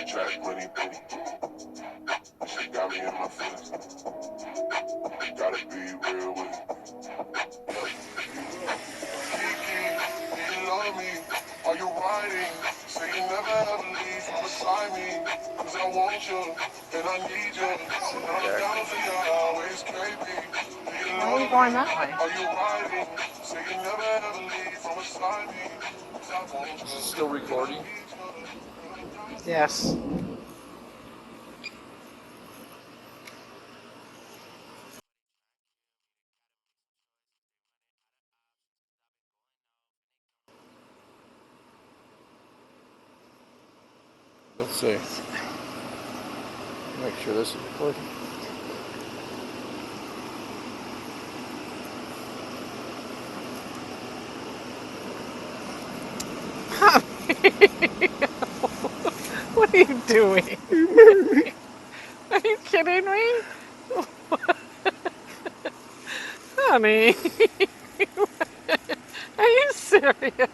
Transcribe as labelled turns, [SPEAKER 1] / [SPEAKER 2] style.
[SPEAKER 1] Trash money, baby. She got me in my feelings. Gotta be real with it. Kiki, do you love me? Are you riding? Say you never ever leave from beside me. Cause I want you, and I need you. And I'm down for you always, baby. Do you
[SPEAKER 2] Why are
[SPEAKER 1] love
[SPEAKER 2] we
[SPEAKER 1] me?
[SPEAKER 2] going that way?
[SPEAKER 1] Are you riding? Say you never ever leave from beside me. Cause I want you.
[SPEAKER 3] Is it still recording?
[SPEAKER 2] Yes.
[SPEAKER 3] Let's see. Make sure this is recording.
[SPEAKER 2] What are you doing? Are you kidding me? Honey. Are you serious?